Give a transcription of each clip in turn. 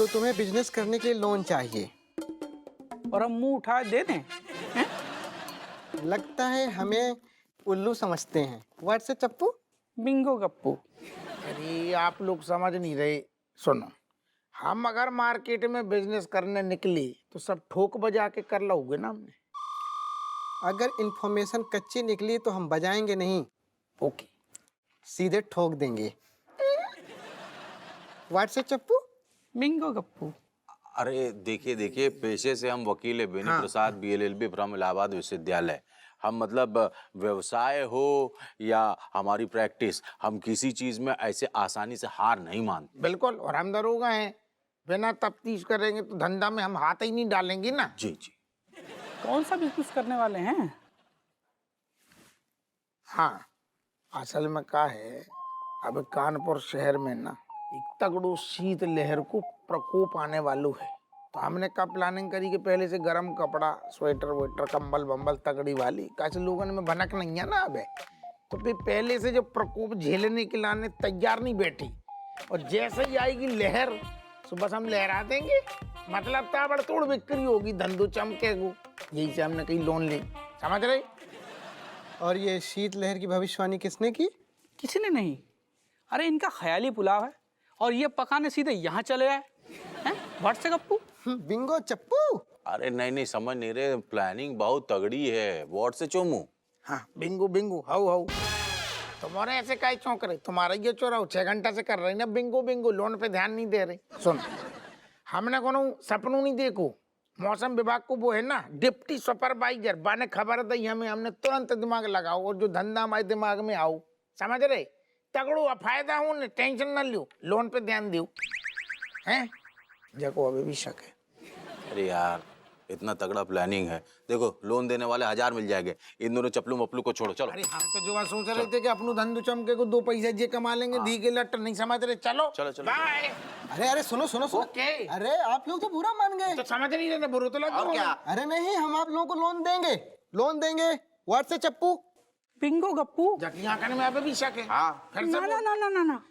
तो तुम्हें बिजनेस करने के लिए लोन चाहिए और हम मुंह उठाए दे दें? हैं? लगता है हमें उल्लू समझते हैं। व्हाट से चप्पू? बिंगो गप्पू। अरे आप लोग समझ नहीं रहे। सुनो, हम अगर मार्केट में बिजनेस करने निकले तो सब ठोक बजा के कर लोगे ना हमने। अगर इंफॉर्मेशन कच्ची निकली तो हम बजाएंगे नहीं, ओके, सीधे ठोक देंगे। व्हाट से चप्पू? बिंगो गप्पू। अरे देखिए देखिए, पेशे से हम वकील है बेनी प्रसाद बीएलएलबी फ्रॉम इलाहाबाद विश्वविद्यालय। हम मतलब व्यवसाय हो या हमारी प्रैक्टिस, हम किसी चीज में ऐसे आसानी से हार नहीं मानते। बिल्कुल। और हम दरोगा हैं, बिना तफ्तीश करेंगे तो धंधा में हम हाथ ही नहीं डालेंगे ना। जी जी। कौन सा बिजनेस करने वाले हैं? हाँ, असल में क्या है, अब कानपुर शहर में ना एक तगड़ो शीत लहर को प्रकोप आने वालो है। तो हमने कब प्लानिंग करी कि पहले से गर्म कपड़ा, स्वेटर वेटर, कंबल बम्बल तगड़ी वाली, कैसे लोगों में भनक नहीं है ना अबे, तो फिर पहले से जो प्रकोप झेलने के लाने तैयार नहीं बैठी। और जैसे ही आएगी लहर तो बस हम लहरा देंगे। मतलब ताबड़तोड़ बिक्री होगी, धंधो चमकेगो। यही से हमने कहीं लोन ली, समझ रहे। और ये शीत लहर की भविष्यवाणी किसने की? किसी ने नहीं। अरे इनका ख्याली पुलाव है और ये पकाने सीधे यहाँ चले आए हैं। व्हाट से गप्पू? बिंगो चप्पू। अरे नहीं नहीं, समझ नहीं रहे, प्लानिंग बहुत तगड़ी है। व्हाट से चोमू? हाँ, बिंगो बिंगो हाउ हाउ। तुम्हारे ऐसे काहे चौंक रहे? तुम्हारा ये चोरा 6 घंटा से कर रही ना बिंगो बिंगो, लोन पे ध्यान नहीं दे रहे। सुन, हमने कोनो सपनों नहीं देखो। मौसम विभाग को वो है ना डिप्टी सुपरवाइजर, बाने खबर दी हमें, हमने तुरंत दिमाग लगाओ और जो धंधा हमारे दिमाग में आओ, समझ रहे। तगड़ो फायदा हूँ, टेंशन न लियो, लोन पे ध्यान दियो। हैं देखो अभी भी शक है। अरे यार, इतना तगड़ा प्लानिंग है। देखो लोन देने वाले 1000 मिल जाएंगे। इन दोनों चपलू मपलू को छोड़ो, चलो। अरे हम तो जो सोच रहे थे कि अपनों धंधो चमके को 2 पैसे जे कमा लेंगे, धी के लट नहीं समझ रहे। चलो चलो चलो। बाय। अरे अरे सुनो सुनो सुनो। ओके। अरे आप लोग तो बुरा मान गए। तो समझ नहीं रहे, बुरा तो लग और क्या? अरे नहीं, हम आप लोगों को लोन देंगे, लोन देंगे। व्हाट से चप्पू? बिंगो गप्पू। जबकि यहाँ करने में अभी भी शक है। हाँ। फिर ना से ना ना ना ना ना,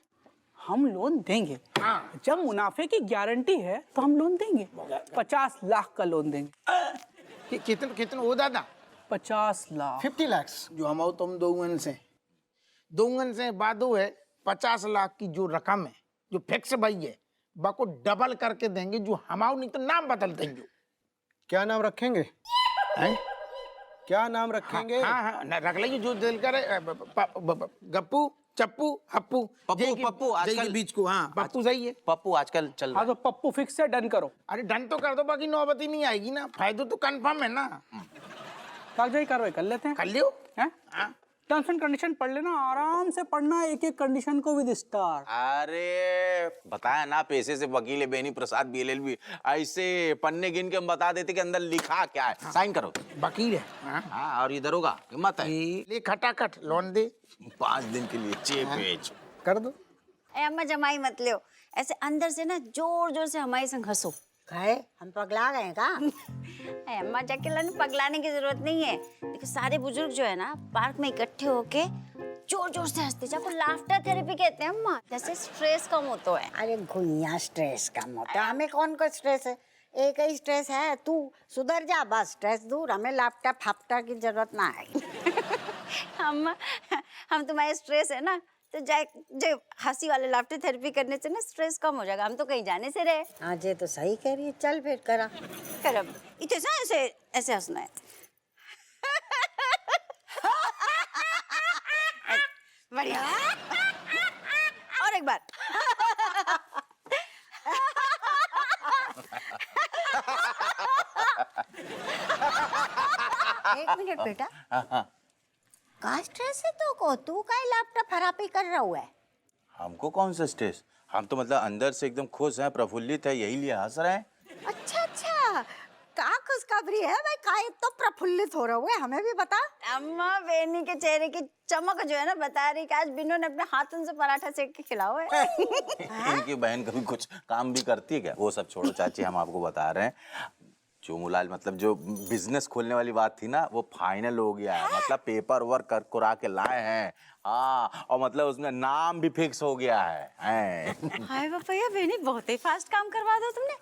हम लोन देंगे। हाँ। जब मुनाफे की गारंटी है तो हम लोन देंगे। 50 लाख का लोन देंगे। कितने कितने वो दादा? 50 लाख। 50 लाख। जो हम आओ तुम दोगन से बादो है 50 लाख की जो रकम है, जो फिक्स भाई है, बाको डबल करके देंगे। जो हम आओ नहीं तो नाम बदल देंगे। क्या नाम रखेंगे? हैं? क्या नाम रखेंगे? हाँ हाँ ना, रख लीजिए जो दिल करे। गप्पू, चप्पू, हप्पू, पप्पू, पप्पू, आजकल बीच को। हाँ पप्पू सही है। पप्पू आजकल चल रहा हाँ तो पप्पू फिक्स से डन करो। अरे डन तो कर दो, बाकी नौबती नहीं आएगी ना। फायदा तो कंफर्म है ना। कागजाई कार्रवाई कर लेते हैं। कर लियो। हैं? हाँ। टर्म्स एंड कंडीशन पढ़ लेना, आराम से पढ़ना, एक एक कंडीशन को विद स्टार। अरे बताया ना, पेशे से वकील है बेनी प्रसाद बीएलएलबी। ऐसे पन्ने गिन के हम बता देते कि अंदर लिखा क्या है। हाँ। साइन करो। वकील है। हाँ। हाँ, और इधर होगा हिम्मत है। ले खटाखट लोन दे। 5 दिन के लिए 6 पेज कर दो। ए अम्मा जमाई मत लियो, ऐसे अंदर से ना जोर जोर से हमारे संग हंसो। काहे हम पगला गए का? ए अम्मा जाके पगलाने की जरूरत नहीं है। देखो सारे बुजुर्ग जो है ना पार्क में इकट्ठे होके जोर जोर से हंसते, जाको लाफ्टर थेरेपी कहते हैं अम्मा। जैसे स्ट्रेस कम होता है। अरे घुइया स्ट्रेस कम होता है, हमें कौन को स्ट्रेस है? एक ही स्ट्रेस है, तू सुधर जा बस, स्ट्रेस दूर। हमें लैपटॉप फापटा की जरूरत ना है। अम्मा हम तुम्हारे स्ट्रेस है ना, तो जाए जो हंसी वाले लाफ्टर थेरेपी करने से ना स्ट्रेस कम हो जाएगा। हम तो कहीं जाने से रहे। हाँ जे तो सही कह रही है, चल फिर करा। करब इतने से ऐसे ऐसे हंसना है। बढ़िया। और एक बार। एक मिनट बेटा, का स्ट्रेस है तो को? तू का लैपटॉप खराबी कर रहा हुआ है? हमको कौन सा स्ट्रेस? हम तो मतलब अंदर से एकदम खुश हैं, प्रफुल्लित है, यही लिए हंस रहे हैं। अच्छा अच्छा, का खुशखबरी है भाई? का तो प्रफुल्लित हो रहा हुआ है, हमें भी बता। अम्मा बेनी के चेहरे की चमक जो है ना बता रही कि आज बिन्नू ने अपने हाथों से पराठा सेक के खिलाओ है। इनकी बहन कभी कुछ काम भी करती है क्या? वो सब छोड़ो चाची, हम आपको बता रहे हैं चोमूलाल मतलब जो बिजनेस खोलने वाली बात थी ना वो फाइनल हो गया है। मतलब पेपर वर्क कर कुरा के लाए हैं। हाँ, और मतलब उसमें नाम भी फिक्स हो गया है। हाय भैया बेनी बहुत ही फास्ट काम करवा दो तुमने।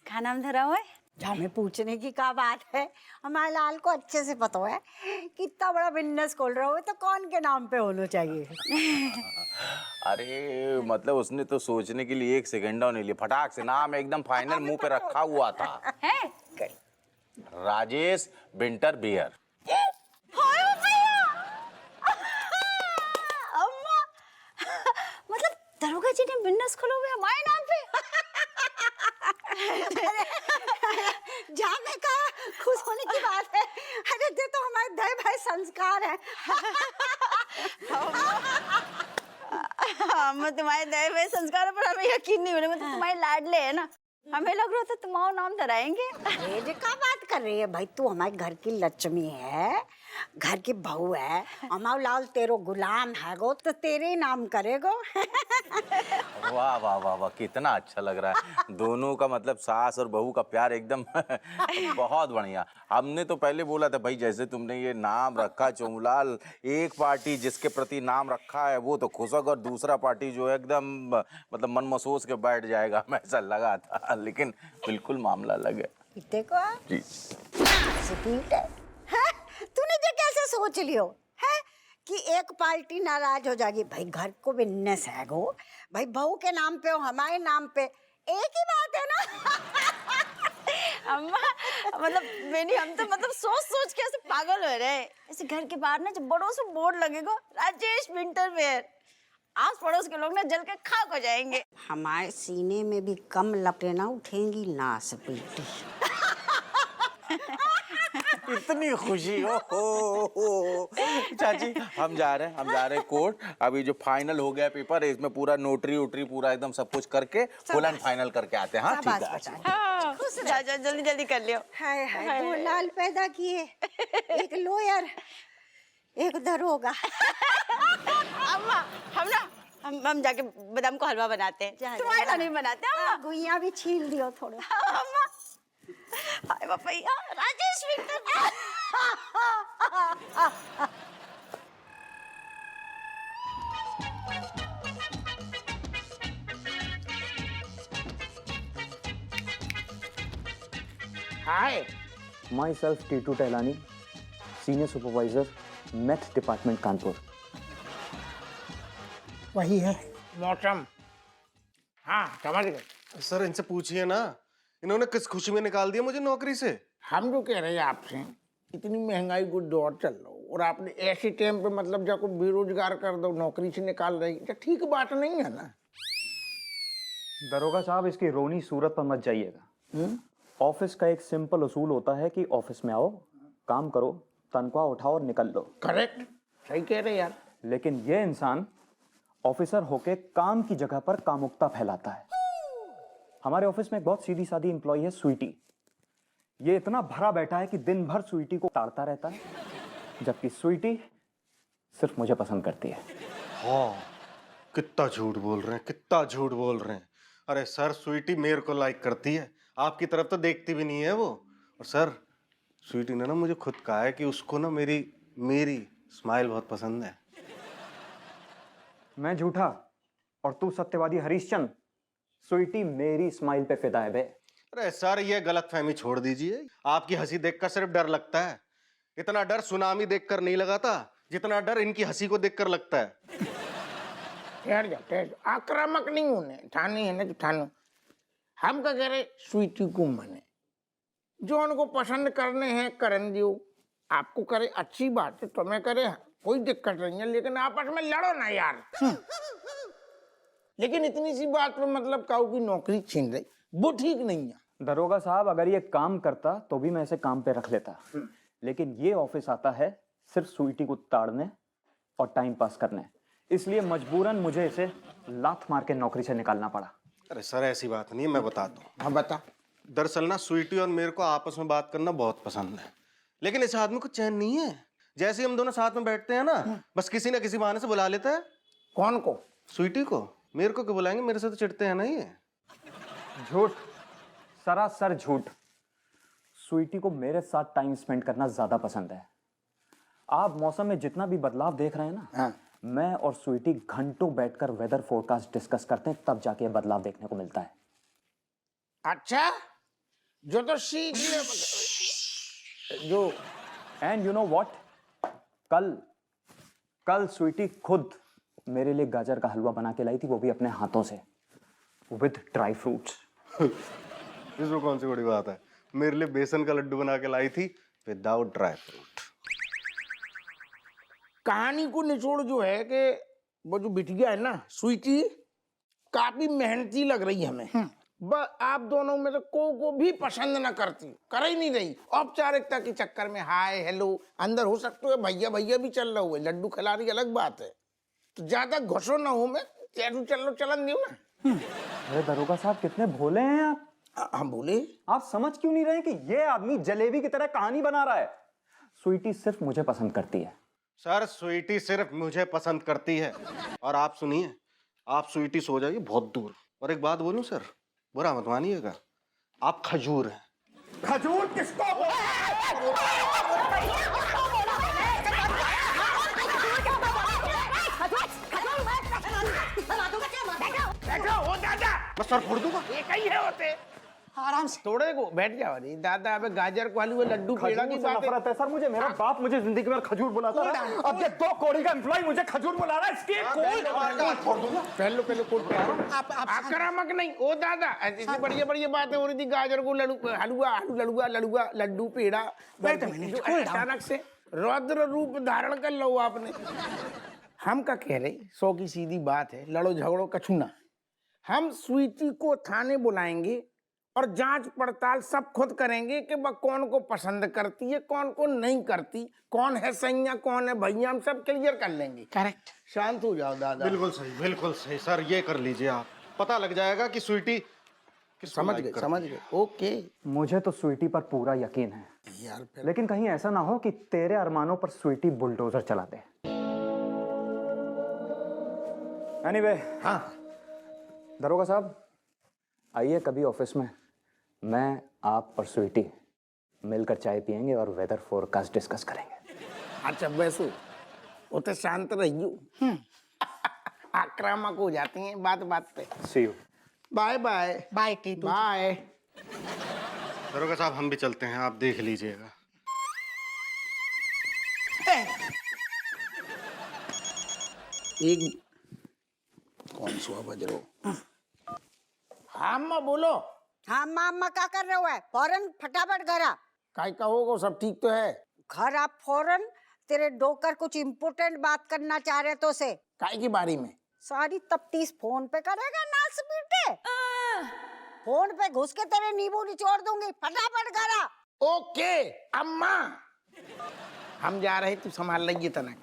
क्या नाम धरा हुआ है? हमें पूछने की क्या बात है, हमारे लाल को अच्छे से पता है कि इतना बड़ा बिजनेस खोल रहा हो तो कौन के नाम पे होना चाहिए। अरे मतलब उसने तो सोचने के लिए 1 सेकंड नहीं लिया, फटाक से नाम एकदम फाइनल मुंह पे रखा हुआ था। है राजेश विंटर बियर। अम्मा मतलब दरोगा जी ने बिजनेस खोला हुआ है हमारे नाम पे। जाने का खुश होने की बात है। अरे ये तो हमारे दे भाई संस्कार है। हम तुम्हारे दया हुए संस्कारों पर हमें यकीन नहीं हो रहा, मतलब तुम्हारे लाडले है ना, हमें लग रहा था तुम्हारा नाम धराएंगे। अरे ये क्या बात कर रही है भाई, तू हमारे घर की लक्ष्मी है, घर की बहू है। हमारा लाल तेरो गुलाम है गो तो तेरे ही नाम करेगो। वाह वाह वाह वाह, कितना अच्छा लग रहा है। दोनों का मतलब सास और बहू का प्यार एकदम बहुत बढ़िया। हमने तो पहले बोला था भाई जैसे तुमने ये नाम रखा चोमूलाल, एक पार्टी जिसके प्रति नाम रखा है वो तो खुश होगा और दूसरा पार्टी जो है एकदम मतलब मन महसूस के बैठ जाएगा, हमें ऐसा लगा था। लेकिन बिल्कुल मामला अलग है। देखो जी स्पीड है। तूने जो कैसे सोच लियो है कि एक पार्टी नाराज हो जाएगी? भाई घर को बिजनेस है गो, भाई बहू के नाम पे हो हमारे नाम पे, एक ही बात है ना। अम्मा मतलब बेनी हम तो मतलब सोच सोच के ऐसे पागल हो रहे हैं। ऐसे घर के बाहर ना जब बड़ों से बोर्ड लगेगा राजेश विंटर वेयर, आस पड़ोस के लोग ना जल के खाक हो जाएंगे। हमारे सीने में भी कम लपटें ना उठेंगी ना स्पीड। इतनी खुशी हो चाची। हम जा रहे हैं कोर्ट। अभी जो फाइनल हो गया पेपर इसमें पूरा नोटरी वोटरी पूरा एकदम सब कुछ करके फुल एंड फाइनल करके आते हैं। हाँ ठीक है। हाँ, जा जा जल्दी जल्दी कर लियो। हाय हाय दो लाल पैदा किए, एक लॉयर एक दरोगा। अम्मा हम ना हम जाके बादाम को हलवा बनाते हैं, तुम्हारे लिए नहीं बनाते अम्मा। गुइया भी छील दियो थोड़ा। अम्मा हाय भैया राजेश विंटर। हाय, Myself T2 Tehlani, Senior Supervisor, Math Department, Kanpur. वही है मौसम। हाँ समझ गए। सर इनसे पूछिए ना, इन्होंने किस खुशी में निकाल दिया मुझे नौकरी से। हम जो कह रहे हैं आपसे, इतनी महंगाई को दौर चल रहा हो और आपने ऐसे टाइम पे मतलब जाको बेरोजगार कर दो, नौकरी से निकाल रही, तो ठीक बात नहीं है ना। दरोगा साहब इसकी रोनी सूरत पर मत जाइएगा। ऑफिस का एक सिंपल उसूल होता है कि ऑफिस में आओ, काम करो, तनख्वाह उठाओ और निकल लो। करेक्ट, सही कह रहे यार। लेकिन ये इंसान ऑफिसर होके काम की जगह पर कामुकता फैलाता है। हमारे ऑफिस में एक बहुत सीधी सादी एम्प्लॉय है स्वीटी। ये इतना भरा बैठा है कि दिन भर स्वीटी को ताड़ता रहता है, जबकि स्वीटी सिर्फ मुझे पसंद करती है। हाँ, कितना झूठ बोल रहे हैं, कितना झूठ बोल रहे हैं। अरे सर स्वीटी मेरे को लाइक करती है, आपकी तरफ तो देखती भी नहीं है वो। और सर स्वीटी ने ना मुझे खुद कहा है कि उसको ना मेरी स्माइल बहुत पसंद है। मैं झूठा और तू सत्यवादी हरीशचंद्र। स्वीटी मेरी स्माइल पे फिदा है बे। अरे सर ये गलतफहमी छोड़ दीजिए, आपकी हंसी देखकर सिर्फ डर लगता है। इतना डर सुनामी देखकर नहीं लगा था जितना डर इनकी हंसी को देखकर लगता है। ठहर जा, आक्रामक नहीं होने, ठानी है ना जो ठानो। हम क्या कह रहे, स्वीटी को मने जो उनको पसंद करने हैं करन दियो। आपको करे अच्छी बात है, तुम्हें करे कोई दिक्कत नहीं है, लेकिन आपस में लड़ो ना यार। लेकिन इतनी सी बात पे मतलब काऊ की नौकरी छीन रही, वो ठीक नहीं है। दरोगा साहब अगर ये काम करता तो भी मैं इसे काम पे रख लेता, लेकिन ये ऑफिस आता है सिर्फ स्वीटी को ताड़ने और टाइम पास करने, इसलिए मजबूरन मुझे इसे लात मार के नौकरी से निकालना पड़ा। अरे सर ऐसी बात नहीं है, मैं बताता हूँ। हाँ बता। दरअसल ना स्वीटी और मेरे को आपस में बात करना बहुत पसंद है, लेकिन इस आदमी को चैन नहीं है। जैसे ही हम दोनों साथ में बैठते हैं ना, बस किसी ना किसी बहाने से बुला लेता है। कौन को? स्वीटी को। मेरे को क्यों बुलाएंगे, मेरे से तो चिढ़ते हैं ना ये। झूठ, सरासर झूठ। स्वीटी को मेरे साथ टाइम स्पेंड करना ज्यादा पसंद है। आप मौसम में जितना भी बदलाव देख रहे हैं ना, हाँ। मैं और स्वीटी घंटों बैठकर वेदर फोरकास्ट डिस्कस करते हैं, तब जाके ये बदलाव देखने को मिलता है। अच्छा, जो तो सीख लिया जो। एंड यू नो व्हाट, कल स्वीटी खुद मेरे लिए गाजर का हलवा बना के लाई थी, वो भी अपने हाथों से, विद ड्राई फ्रूट्स। इसमें कौन सी बड़ी बात है? मेरे लिए बेसन का लड्डू बना के लाई थी विदाउट ड्राई फ्रूट। कहानी को निचोड़ जो है कि वो जो बिटिया है ना स्वीटी, काफी मेहनती लग रही है हमें। बस आप दोनों में से को भी पसंद ना करती, कर ही नहीं रही। औपचारिकता के चक्कर में हाय हेलो, अंदर हो सकते हो भैया भैया भी चल रहा हुआ, लड्डू खिला रही अलग बात है। तो ज्यादा घुसो ना हो, मैं चलो चलन दियो ना। अरे दरोगा साहब, कितने भोले हैं आप। हम बोले आप समझ क्यों नहीं रहे कि ये आदमी जलेबी की तरह कहानी बना रहा है। स्वीटी सिर्फ मुझे पसंद करती है। सर स्वीटी सिर्फ मुझे पसंद करती है। और आप सुनिए, आप स्वीटी सो जाइए बहुत दूर। और एक बात बोलूं सर, बुरा मत मानिएगा, आप खजूर हैं। खजूर किसको बैठो हो दादा, मैं सर फोड़ दूंगा। एक ही है होते। आराम से थोड़े को बैठ जाओ। अरे दादा, अबे गाजर को हलवा लड्डू पेड़ा की बात नफरत है सर मुझे। मेरा बाप मुझे जिंदगी में खजूर बुलाता है, अब ये 2 कौड़ी का एम्प्लॉय मुझे खजूर बुला रहा है। इसकी पहले कोट आक्रामक नहीं। ओ दादा, ऐसी बढ़िया बढ़िया बातें हो रही थी, गाजर को हलवा लड्डू पेड़ा, अचानक से रौद्र रूप धारण कर लो आपने। हम का कह रहे 100 की सीधी बात है, लड़ो झगड़ो कछु ना। हम स्वीटी को थाने बुलाएंगे और जांच पड़ताल सब खुद करेंगे कि वह कौन को पसंद करती है, कौन को नहीं करती, कौन है सैया कौन है भैया, हम सब क्लियर कर लेंगे। करेक्ट। शांत हो जाओ दादा। बिल्कुल सही सर, ये कर लीजिए आप। पता लग जाएगा कि स्वीटी समझ गए। ओके। मुझे तो स्वीटी पर पूरा यकीन है यार, लेकिन कहीं ऐसा ना हो कि तेरे अरमानों पर स्वीटी बुलडोजर चला दे। एनीवे, हाँ दरोगा साहब आइए कभी ऑफिस में, मैं आप और स्वीटी मिलकर चाय पियेंगे और वेदर फोरकास्ट डिस्कस करेंगे। अच्छा वैसु वो तो शांत रहियो, आक्रामक हो जाती हैं बात बात पे। See you. Bye bye. Bye Titu. Bye. दरोगा साहब हम भी चलते हैं, आप देख लीजिएगा। एक कौन सा बजरो? हाँ अम्मा बोलो। हाँ अम्मा अम्मा क्या कर रहे हो है? फौरन फटाफट घर आ। काय कहोगे, सब ठीक तो है? घर आप फौरन, तेरे डोकर कुछ इम्पोर्टेंट बात करना चाह रहे तो से। काय की बारी में? सारी तफ्तीश फोन पे करेगा नास बेटे। फोन पे घुस के तेरे नींबू निचोड़ दूंगी, फटाफट घर आ। ओके अम्मा, हम जा रहे, तू संभाल लेंगे तना।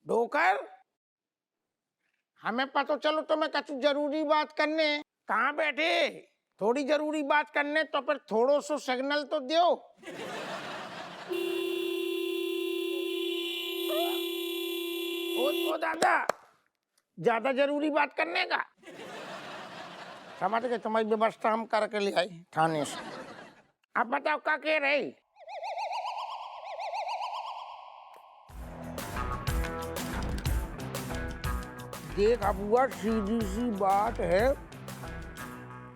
डोकर, हमें पता चलो तुम्हें कुछ जरूरी बात करने। कहाँ बैठे? थोड़ी जरूरी बात करने तो फिर थोड़ो सो सिग्नल तो दो। ओ दादा, ज्यादा जरूरी बात करने का समझ गए? तुम्हारी व्यवस्था हम करके ले आई थाने से। अब बताओ क्या कह रहे? देख अबुआ, सीधी सी बात है,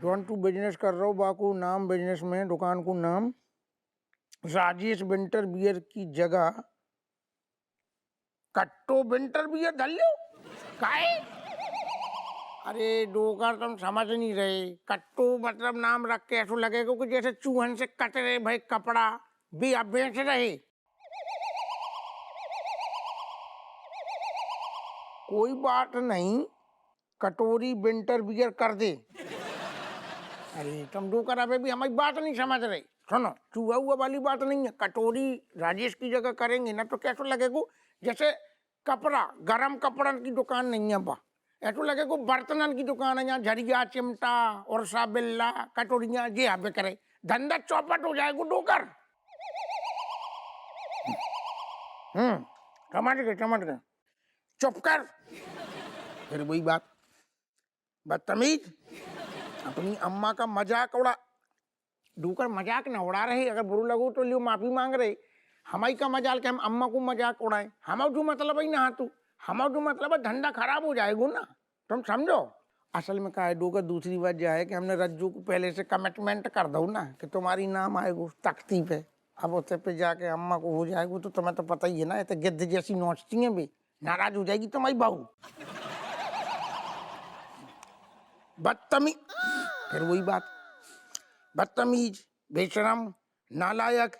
जौन तू बिजनेस कर रहा हो बाकू नाम बिजनेस में दुकान को नाम राजेश विंटर बियर की जगह कट्टो विंटर बियर धर लो। काहे? अरे डोकर, तुम समझ नहीं रहे। कट्टो मतलब नाम रख के ऐसा लगेगा कि जैसे चूहन से कट रहे भाई कपड़ा भी अब बेच रहे। कोई बात नहीं, कटोरी विंटर बियर कर दे। अरे तुम डोकर अबे भी हमारी बात नहीं समझ रहे। सुनो, चूहा हुआ वाली बात नहीं है। कटोरी राजेश की जगह करेंगे ना तो कैसा लगेगा जैसे कपड़ा, गरम कपड़ा की दुकान नहीं है बा, ऐसा लगेगा बर्तनन की दुकान है। यहाँ झरिया, चिमटा और बिल्ला, कटोरियाँ जे यहाँ पे करे, धंधा चौपट हो जाएगा डोकर। समझ गए। चुप कर। फिर वही बात, बदतमीज, अपनी अम्मा का मजाक उड़ा। डूकर मजाक न उड़ा रहे, अगर बुरा लगो तो लियो माफी मांग रहे। हमारी का मजाल के हम अम्मा को मजाक उड़ाए, हमारा जो मतलब है ना तू, हमारा जो मतलब है धंधा खराब हो जाएगा ना, तुम समझो। असल में क्या है डूकर, दूसरी बात यह है कि हमने रज्जू को पहले से कमिटमेंट कर दो ना कि तुम्हारी नाम आएगो तख्ती पे। अब उससे पे जाके अम्मा को हो जाएगा तो तुम्हें तो पता ही है ना, ये तो गिद्ध जैसी नोचती हैं भी, नाराज हो जाएगी तुम्हारी बहू। बदतमीज, फिर वही बात, बदतमीज, बेशरम, नालायक।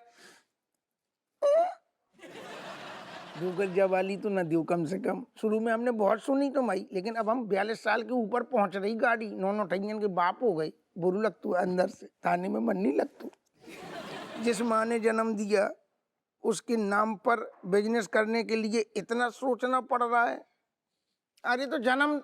डूकर जवाली तो न दियो कम से कम। शुरू में हमने बहुत सुनी तो माई, लेकिन अब हम 42 साल के ऊपर पहुंच रही गाड़ी, नौ ठैयन के बाप हो गई, बुरू लगतू है अंदर से, ताने में मन नहीं लगतू। जिस माँ ने जन्म दिया उसके नाम पर बिजनेस करने के लिए इतना सोचना पड़ रहा है। अरे तो जन्म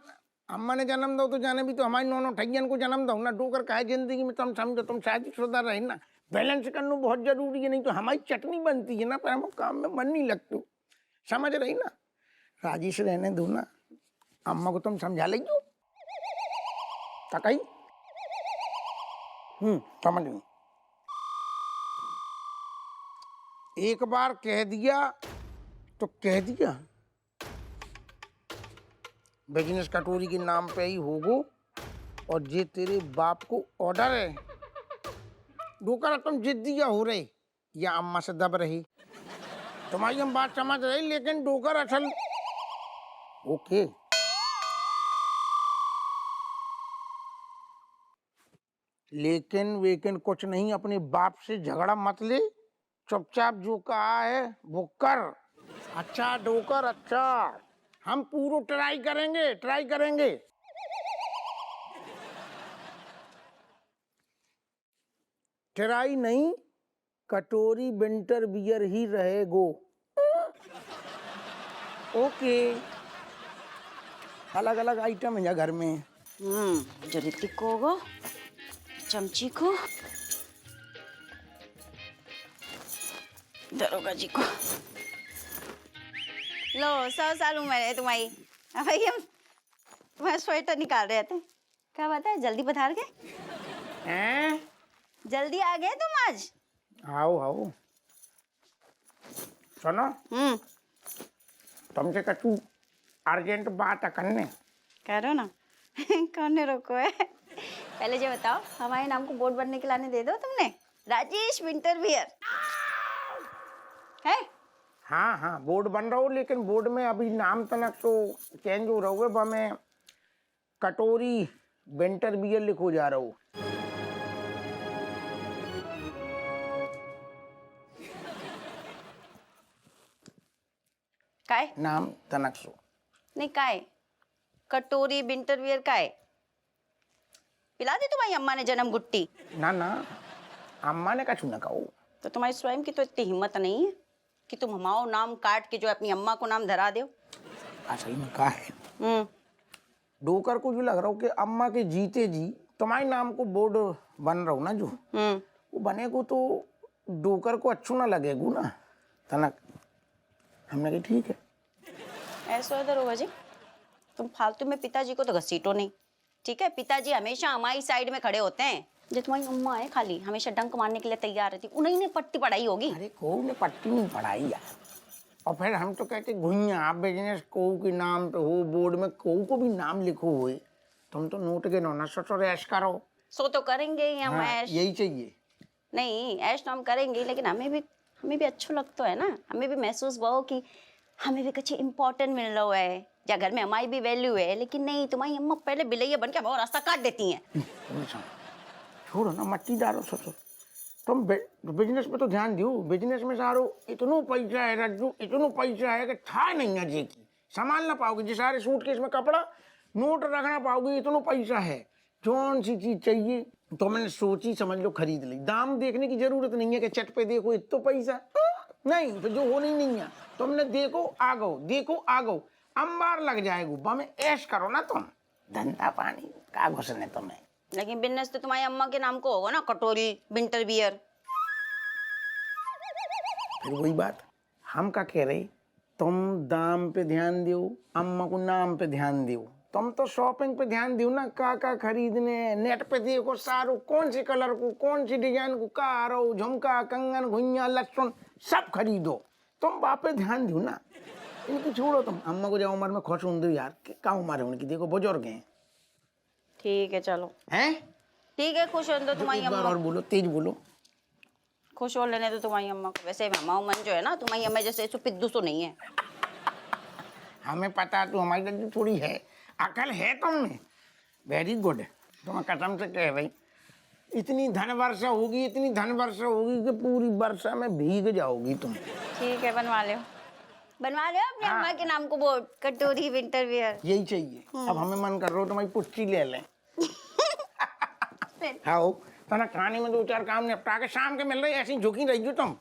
अम्मा ने जन्म दो तो जाने भी तो हमारी नौ ठैयन को जन्म दो ना। डोकर का है जिंदगी में, तुम समझो, तुम शादीशुदा रहे ना, बैलेंस करना बहुत जरूरी है, नहीं तो हमारी चटनी बनती है ना, पर हम काम में मन नहीं लगती, समझ रही ना। राजी से रहने दो ना, अम्मा को तुम समझा लीजिए तकई। समझ गई। एक बार कह दिया तो कह दिया, बिजनेस कटोरी के नाम पे ही होगो, और जे तेरे बाप को ऑर्डर है। डोकर तुम जिद्दिया हो रहे या अम्मा से दब रही, तुम्हारी हम बात समझ रही, लेकिन डोकर असल ओके। लेकिन वेकिन कुछ नहीं, अपने बाप से झगड़ा मत ले, चुपचाप जो कहा है वो कर। अच्छा डोकर, अच्छा, हम पूरा ट्राई करेंगे, ट्राई करेंगे। ट्राई नहीं, कटोरी विंटर बियर ही रहेगो। ओके, अलग अलग आइटम है घर में। जो ऋतिक को होगा, चमची को, दरोगा जी को। लो 100 साल उम्र है तुम्हारी। भाई हम तुम्हारा स्वेटर निकाल रहे थे, क्या बात है, जल्दी पधार गए? हैं? जल्दी आ गए तुम आज? आओ आओ। सुनो, तुमसे कछु अर्जेंट बात है करने। करो ना। कौन ने रोको है? पहले ये बताओ, हमारे नाम को बोर्ड बनने के लाने दे दो तुमने। राजेश विंटर वियर है? हाँ हाँ, बोर्ड बन रहा हो, लेकिन बोर्ड में अभी नाम तनक तो चेंज हो रहा हुआ, बा मैं कटोरी विंटर बियर लिखो जा रहा हूँ। काय? नाम तनक सो नहीं काय, कटोरी विंटर वियर काय? पिला दी तुम्हारी अम्मा ने जन्म गुट्टी? ना ना, अम्मा ने कछु न कहो। तो तुम्हारी स्वयं की तो इतनी हिम्मत नहीं है कि तुम हमारा नाम काट के जो अपनी अम्मा को नाम धरा दो। असल में क्या है, डोकर को जो लग रहा हो कि अम्मा के जीते जी तुम्हारे नाम को बोर्ड बन रहा हो ना, जो वो बनेगो तो डोकर को अच्छू ना लगेगो ना तनक। हमने कहा ठीक है। ऐसा इधर होगा जी, तुम फालतू में पिताजी को तो घसीटो नहीं, ठीक है? पिताजी हमेशा हमारी साइड में खड़े होते हैं। जो तुम्हारी अम्मा है खाली हमेशा डंक मारने के लिए तैयार रहती, उन्हीं ने पट्टी पढ़ाई होगी। अरे को ने पट्टी नहीं पढ़ाई यार, और फिर हम तो कहते घुइया बिजनेस को के नाम पे हो, बोर्ड में को भी नाम लिखो हुए, तुम तो नोट के ना सोचो ऐश करो। सो तो करेंगे ही हम। हाँ, ऐश यही चाहिए। नहीं, ऐश तो हम करेंगे, लेकिन हमें भी अच्छा लगता है ना, हमें भी महसूस हुआ हो कि हमें भी कुछ इम्पोर्टेंट मिल रहा है, या घर में हमारी भी वैल्यू है। लेकिन नहीं, तुम्हारी अम्मा पहले बिलैया बन के हमारा रास्ता काट देती हैं। छोड़ो ना, मट्टी डालो, सोचो तुम बिजनेस में तो ध्यान दो। बिजनेस में सारो इतनो पैसा है रज्जू, इतनो पैसा है कि था नहीं है जी की संभाल ना पाओगे जी। सारे सूटकेस में कपड़ा नोट रखना पाओगे, इतनो पैसा है। कौन सी चीज चाहिए तो मैंने सोची समझ लो खरीद ली। दाम देखने की जरूरत नहीं है कि चट पे देखो इतो पैसा नहीं, तो जो होनी नहीं है तुमने देखो आ गो, देखो आ गो, अंबार लग जाएगा। बमे ऐश करो ना तुम, धंधा पानी का घुसने तुम्हें। लेकिन बिजनेस तो तुम्हारी अम्मा के नाम को होगा ना, कटोरी विंटर बियर। फिर वही बात, हम का कह रहे, तुम दाम पे ध्यान दियो, अम्मा को नाम पे ध्यान दियो। तुम तो शॉपिंग पे ध्यान दियो ना, का खरीदने, नेट पे देखो सारो, कौन सी कलर को, कौन सी डिजाइन को, का आरो, झुमका, कंगन, घुइया, लहसुन सब खरीदो। तुम बाप पे ध्यान दियो ना, इनकी छोड़ो तुम। अम्मा को जाओ उम्र में खुश हों दो यार, क्या उम्र है उनकी, देखो बुजुर्ग हैं। ठीक है चलो, हैं? ठीक है, खुश हो दो तुम्हारी एक बार अम्मा, और बोलो, तेज बोलो। खुश हो लेने दो तुम्हारी अम्मा को। वैसे मामा मन जो है ना तुम्हारी अम्मा जैसे पिद्दू तो नहीं है। हमें पता तू हमारी लड़की थोड़ी है, अकल है तुम में। वेरी गुड, तुम कसम से कह रही, इतनी धन वर्षा होगी, इतनी धन वर्षा होगी कि पूरी वर्षा में भीग जाओगी तुम। ठीक है, बनवा लो अपने अम्मा के नाम को बोर्ड, कटोरी विंटर वियर। यही चाहिए। अब हमें मन कर रहा हो तुम्हारी पुच्ची ले लें। हाँ, तो ना खाने में दो चार काम निपटा के शाम के मिल रही, ऐसी झुकी रही हो तुम।